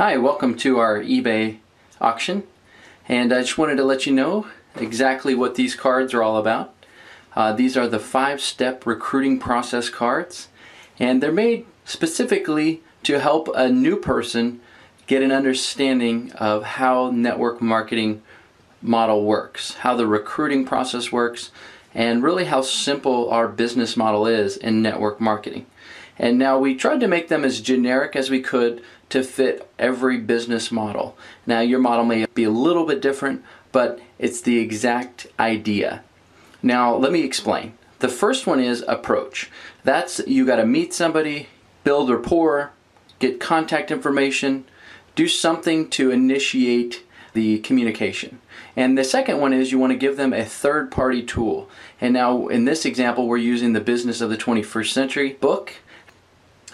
Hi, welcome to our eBay auction, and I just wanted to let you know exactly what these cards are all about. These are the 5-step recruiting process cards, and they're made specifically to help a new person get an understanding of how network marketing model works, how the recruiting process works, and really how simple our business model is in network marketing. And now we tried to make them as generic as we could to fit every business model. Now your model may be a little bit different, but it's the exact idea. Now let me explain. The first one is approach. That's you got to meet somebody, build rapport, get contact information, do something to initiate the communication. And the second one is you want to give them a third-party tool. And now in this example we're using the Business of the 21st Century book.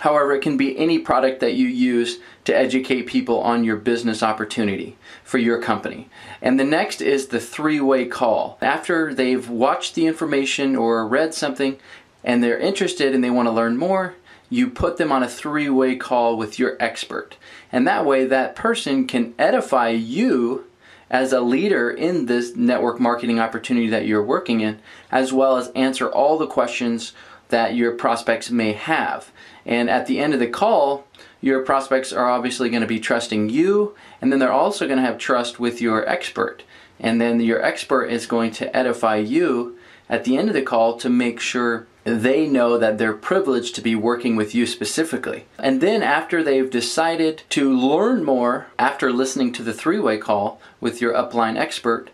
However, it can be any product that you use to educate people on your business opportunity for your company. And the next is the 3-way call. After they've watched the information or read something and they're interested and they want to learn more, you put them on a 3-way call with your expert. And that way that person can edify you as a leader in this network marketing opportunity that you're working in, as well as answer all the questions that your prospects may have. And at the end of the call, your prospects are obviously going to be trusting you, and then they're also going to have trust with your expert. And then your expert is going to edify you at the end of the call to make sure they know that they're privileged to be working with you specifically. And then after they've decided to learn more after listening to the 3-way call with your upline expert,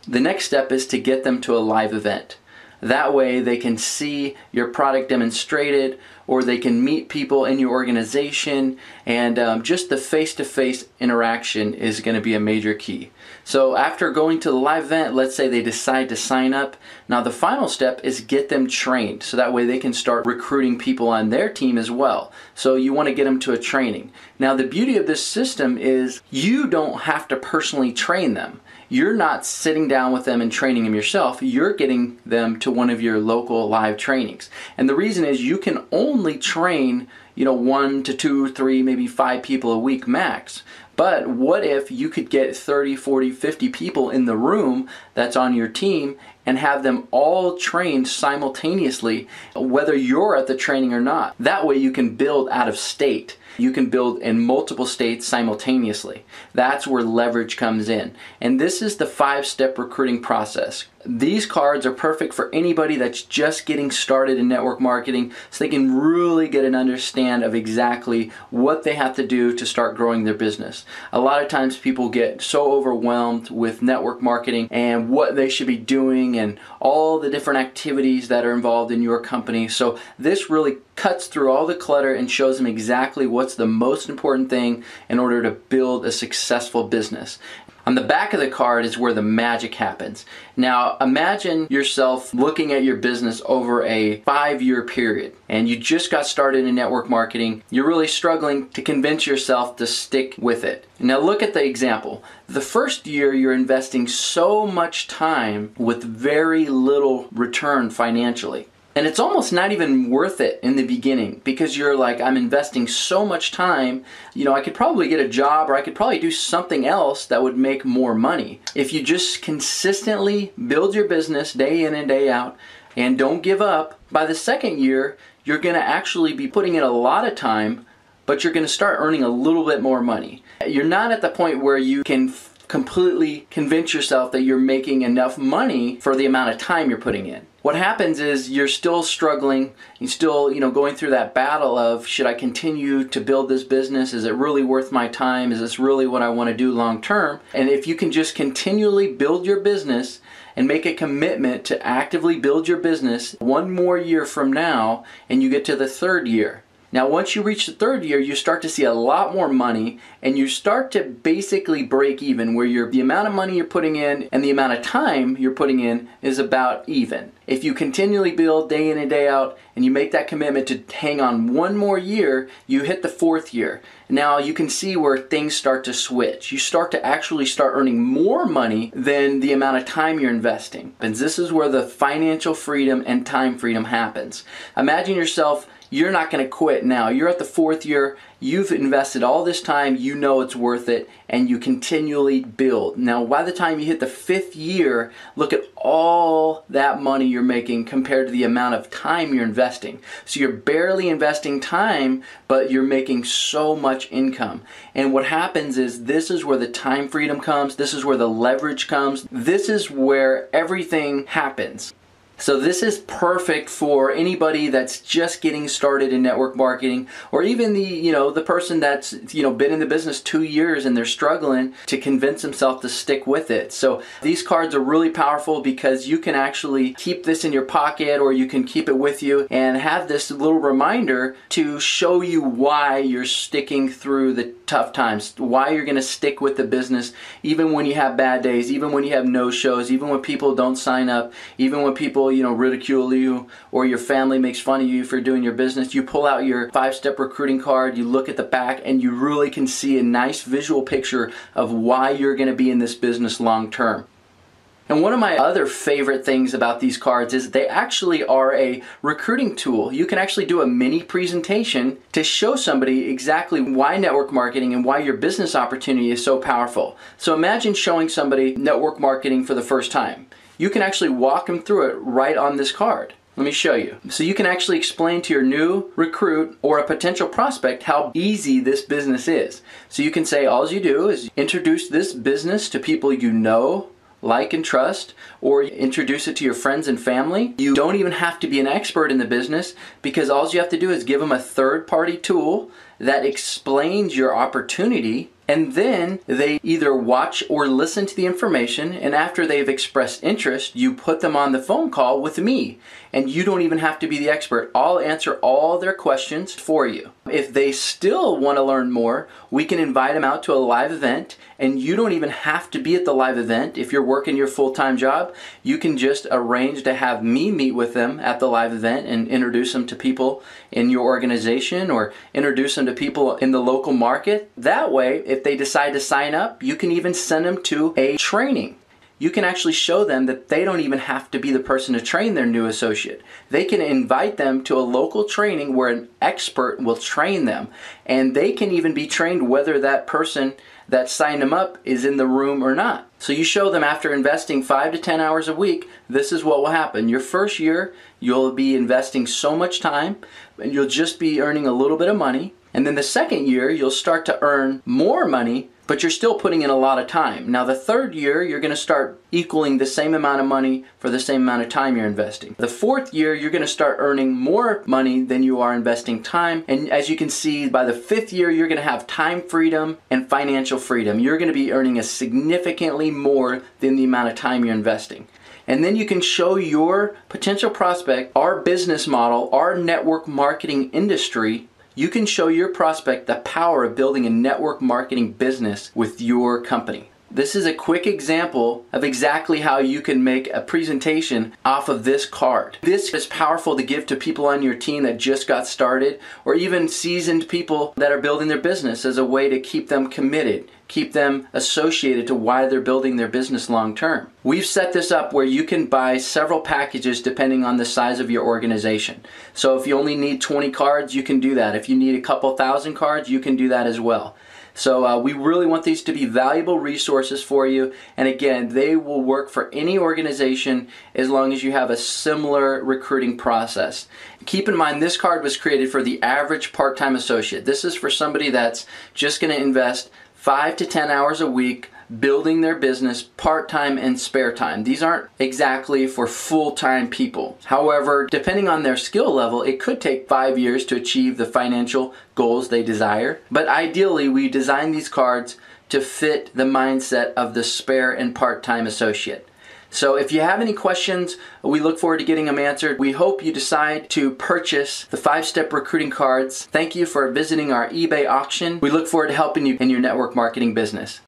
the next step is to get them to a live event. That way they can see your product demonstrated, or they can meet people in your organization, and just the face-to-face interaction is going to be a major key. So after going to the live event, let's say they decide to sign up. Now the final step is get them trained, so that way they can start recruiting people on their team as well. So you want to get them to a training. Now the beauty of this system is you don't have to personally train them. You're not sitting down with them and training them yourself. You're getting them to one of your local live trainings. And the reason is you can only train 1 to 2, 3, maybe 5 people a week max. But what if you could get 30, 40, 50 people in the room that's on your team and have them all trained simultaneously, whether you're at the training or not? That way you can build out of state. You can build in multiple states simultaneously. That's where leverage comes in. And this is the 5-step recruiting process. These cards are perfect for anybody that's just getting started in network marketing, so they can really get an understand of exactly what they have to do to start growing their business. A lot of times people get so overwhelmed with network marketing and what they should be doing and all the different activities that are involved in your company. So this really cuts through all the clutter and shows them exactly what's the most important thing in order to build a successful business. On the back of the card is where the magic happens. Now imagine yourself looking at your business over a 5-year period, and you just got started in network marketing. You're really struggling to convince yourself to stick with it. Now look at the example. The first year you're investing so much time with very little return financially. And it's almost not even worth it in the beginning, because you're like, I'm investing so much time, I could probably get a job, or I could probably do something else that would make more money. If you just consistently build your business day in and day out and don't give up, by the second year, you're going to actually be putting in a lot of time, but you're going to start earning a little bit more money. You're not at the point where you can completely convince yourself that you're making enough money for the amount of time you're putting in. What happens is you're still struggling, you're still going through that battle of, should I continue to build this business? Is it really worth my time? Is this really what I want to do long term? And if you can just continually build your business and make a commitment to actively build your business, 1 more year from now and you get to the 3rd year. Now once you reach the 3rd year, you start to see a lot more money, and you start to basically break even, where the amount of money you're putting in and the amount of time you're putting in is about even. If you continually build day in and day out and you make that commitment to hang on 1 more year, you hit the 4th year. Now you can see where things start to switch. You start to actually start earning more money than the amount of time you're investing. And this is where the financial freedom and time freedom happens. Imagine yourself you're not going to quit now. You're at the 4th year. You've invested all this time. You know it's worth it, and you continually build. Now, by the time you hit the 5th year, look at all that money you're making compared to the amount of time you're investing. So you're barely investing time, but you're making so much income. And what happens is this is where the time freedom comes. This is where the leverage comes. This is where everything happens. So this is perfect for anybody that's just getting started in network marketing, or even the person that's been in the business 2 years and they're struggling to convince themselves to stick with it. So these cards are really powerful because you can actually keep this in your pocket, or you can keep it with you and have this little reminder to show you why you're sticking through the tough times, why you're going to stick with the business even when you have bad days, even when you have no shows, even when people don't sign up, even when people ridicule you, or your family makes fun of you for doing your business. You pull out your 5-step recruiting card, you look at the back, and you really can see a nice visual picture of why you're going to be in this business long term. And one of my other favorite things about these cards is they actually are a recruiting tool. You can actually do a mini presentation to show somebody exactly why network marketing and why your business opportunity is so powerful. So imagine showing somebody network marketing for the first time. You can actually walk them through it right on this card. Let me show you. So you can actually explain to your new recruit or a potential prospect how easy this business is. So you can say all you do is introduce this business to people you know, like, and trust, or introduce it to your friends and family. You don't even have to be an expert in the business, because all you have to do is give them a third-party tool that explains your opportunity, and then they either watch or listen to the information, and after they've expressed interest, you put them on the phone call with me, and you don't even have to be the expert. I'll answer all their questions for you. If they still want to learn more, we can invite them out to a live event, and you don't even have to be at the live event. If you're working your full-time job, you can just arrange to have me meet with them at the live event and introduce them to people in your organization, or introduce them to people in the local market. That way, if they decide to sign up, you can even send them to a training. You can actually show them that they don't even have to be the person to train their new associate. They can invite them to a local training where an expert will train them, and they can even be trained whether that person that signed them up is in the room or not. So you show them, after investing 5 to 10 hours a week, this is what will happen. Your first year, you'll be investing so much time, and you'll just be earning a little bit of money. And then the second year, you'll start to earn more money, but you're still putting in a lot of time. Now the third year, you're going to start equaling the same amount of money for the same amount of time you're investing. The fourth year, you're going to start earning more money than you are investing time. And as you can see, by the 5th year, you're going to have time freedom and financial freedom. You're going to be earning a significantly more than the amount of time you're investing. And then you can show your potential prospect our business model, our network marketing industry. You can show your prospect the power of building a network marketing business with your company. This is a quick example of exactly how you can make a presentation off of this card. This is powerful to give to people on your team that just got started, or even seasoned people that are building their business, as a way to keep them committed, keep them associated to why they're building their business long term. We've set this up where you can buy several packages depending on the size of your organization. So if you only need 20 cards, you can do that. If you need a couple thousand cards, you can do that as well. So we really want these to be valuable resources for you. And again, they will work for any organization as long as you have a similar recruiting process. Keep in mind, this card was created for the average part-time associate. This is for somebody that's just going to invest 5 to 10 hours a week building their business part-time and spare time. These aren't exactly for full-time people. However, depending on their skill level, it could take 5 years to achieve the financial goals they desire. But ideally, we design these cards to fit the mindset of the spare and part-time associate. So if you have any questions, we look forward to getting them answered. We hope you decide to purchase the 5-step recruiting cards. Thank you for visiting our eBay auction. We look forward to helping you in your network marketing business.